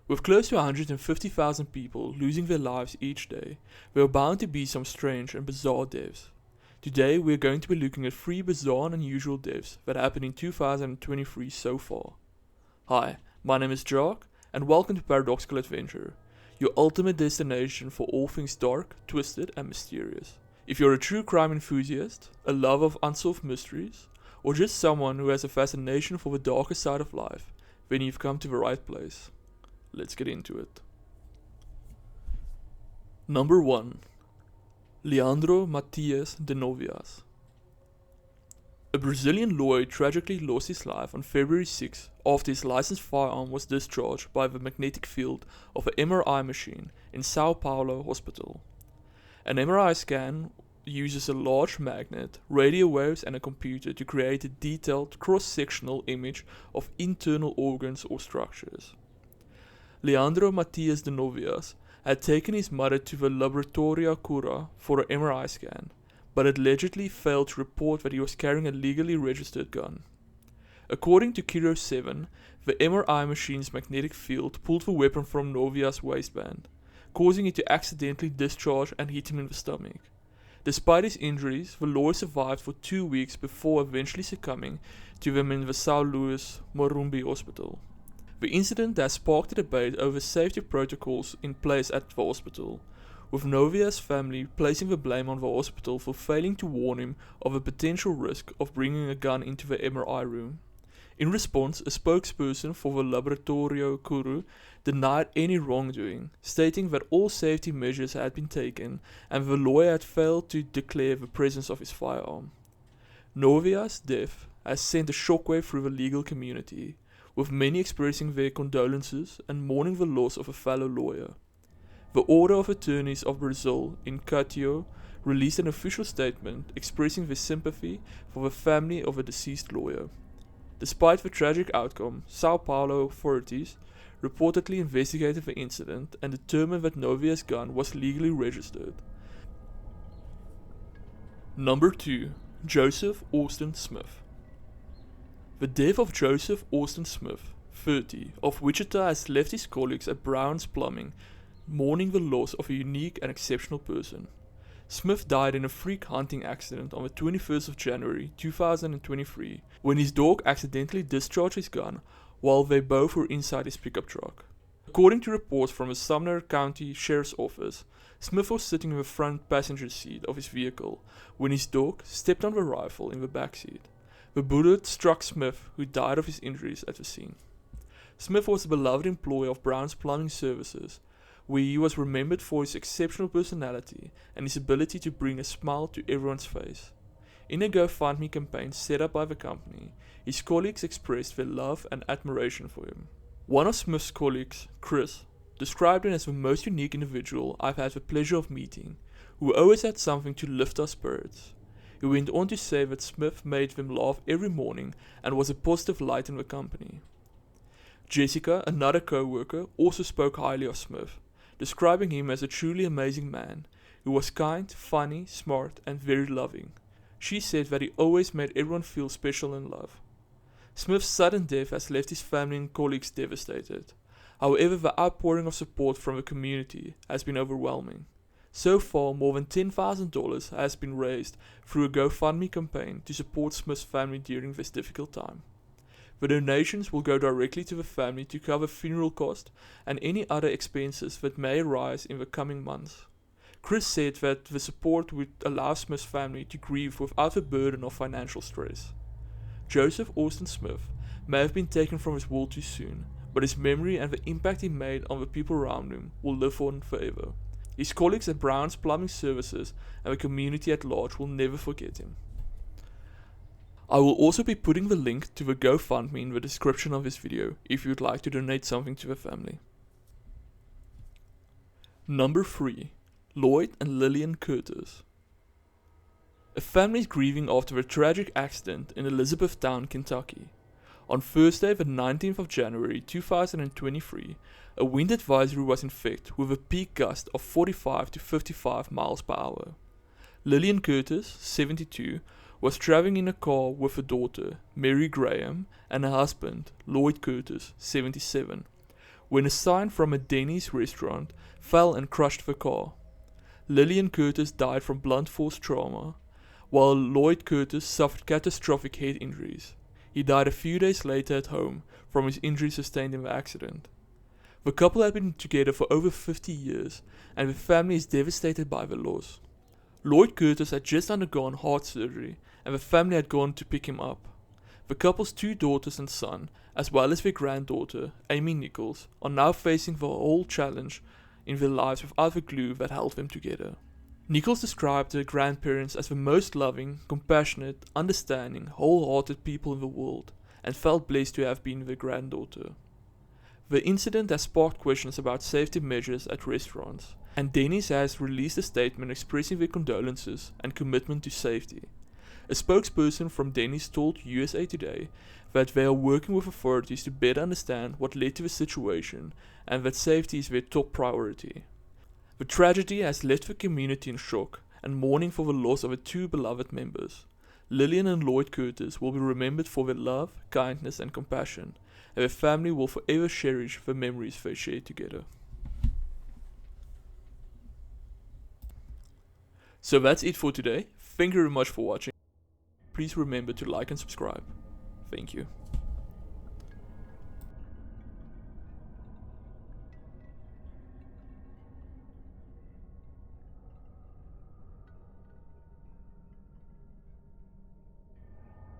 With close to 150,000 people losing their lives each day, there are bound to be some strange and bizarre deaths. Today we are going to be looking at 3 bizarre and unusual deaths that happened in 2023 so far. Hi, my name is Jock, and welcome to Paradoxical Adventure, your ultimate destination for all things dark, twisted, and mysterious. If you're a true crime enthusiast, a lover of unsolved mysteries, or just someone who has a fascination for the darker side of life, then you've come to the right place. Let's get into it. Number 1. Leandro Mathias de Novaes. A Brazilian lawyer tragically lost his life on February 6 after his licensed firearm was discharged by the magnetic field of an MRI machine in Sao Paulo hospital. An MRI scan uses a large magnet, radio waves, and a computer to create a detailed cross-sectional image of internal organs or structures. Leandro Mathias de Novaes had taken his mother to the Laboratoria Cura for an MRI scan, but allegedly failed to report that he was carrying a legally registered gun. According to Kiro 7, the MRI machine's magnetic field pulled the weapon from Novaes' waistband, causing it to accidentally discharge and hit him in the stomach. Despite his injuries, the lawyer survived for 2 weeks before eventually succumbing to them in the São Luís Morumbi hospital. The incident has sparked a debate over safety protocols in place at the hospital, with Novaes' family placing the blame on the hospital for failing to warn him of a potential risk of bringing a gun into the MRI room. In response, a spokesperson for the Laboratorio Cura denied any wrongdoing, stating that all safety measures had been taken and the lawyer had failed to declare the presence of his firearm. Novaes' death has sent a shockwave through the legal community, with many expressing their condolences and mourning the loss of a fellow lawyer. The Order of Attorneys of Brazil in Caetano released an official statement expressing their sympathy for the family of a deceased lawyer. Despite the tragic outcome, Sao Paulo authorities reportedly investigated the incident and determined that Novaes' gun was legally registered. Number 2. Joseph Austin Smith. The death of Joseph Austin Smith, 30, of Wichita has left his colleagues at Brown's Plumbing mourning the loss of a unique and exceptional person. Smith died in a freak hunting accident on the 21st of January 2023 when his dog accidentally discharged his gun while they both were inside his pickup truck. According to reports from the Sumner County Sheriff's Office, Smith was sitting in the front passenger seat of his vehicle when his dog stepped on the rifle in the back seat. The bullet struck Smith, who died of his injuries at the scene. Smith was a beloved employee of Brown's Plumbing Services, where he was remembered for his exceptional personality and his ability to bring a smile to everyone's face. In a GoFundMe campaign set up by the company, his colleagues expressed their love and admiration for him. One of Smith's colleagues, Chris, described him as the most unique individual I've had the pleasure of meeting, who always had something to lift our spirits. He went on to say that Smith made them laugh every morning and was a positive light in the company. Jessica, another co-worker, also spoke highly of Smith, describing him as a truly amazing man, who was kind, funny, smart, and very loving. She said that he always made everyone feel special and loved. Smith's sudden death has left his family and colleagues devastated. However, the outpouring of support from the community has been overwhelming. So far, more than $10,000 has been raised through a GoFundMe campaign to support Smith's family during this difficult time. The donations will go directly to the family to cover funeral costs and any other expenses that may arise in the coming months. Chris said that the support would allow Smith's family to grieve without the burden of financial stress. Joseph Austin Smith may have been taken from this world too soon, but his memory and the impact he made on the people around him will live on forever. His colleagues at Brown's Plumbing Services and the community at large will never forget him. I will also be putting the link to the GoFundMe in the description of this video if you would like to donate something to the family. Number 3. Lloyd and Lillian Curtis. A family is grieving after a tragic accident in Elizabethtown, Kentucky. On Thursday, the 19th of January 2023, a wind advisory was in effect with a peak gust of 45 to 55 miles per hour. Lillian Curtis, 72, was traveling in a car with her daughter, Mary Graham, and her husband, Lloyd Curtis, 77, when a sign from a Denny's restaurant fell and crushed the car. Lillian Curtis died from blunt force trauma, while Lloyd Curtis suffered catastrophic head injuries. He died a few days later at home from his injuries sustained in the accident. The couple had been together for over 50 years, and the family is devastated by the loss. Lloyd Curtis had just undergone heart surgery, and the family had gone to pick him up. The couple's 2 daughters and son, as well as their granddaughter, Amy Nichols, are now facing the whole challenge in their lives without the glue that held them together. Nichols described her grandparents as the most loving, compassionate, understanding, wholehearted people in the world, and felt blessed to have been their granddaughter. The incident has sparked questions about safety measures at restaurants, and Denny's has released a statement expressing their condolences and commitment to safety. A spokesperson from Denny's told USA Today that they are working with authorities to better understand what led to the situation and that safety is their top priority. The tragedy has left the community in shock and mourning for the loss of the 2 beloved members. Lillian and Lloyd Curtis will be remembered for their love, kindness, and compassion, and their family will forever cherish the memories they shared together. So that's it for today. Thank you very much for watching. Please remember to like and subscribe. Thank you.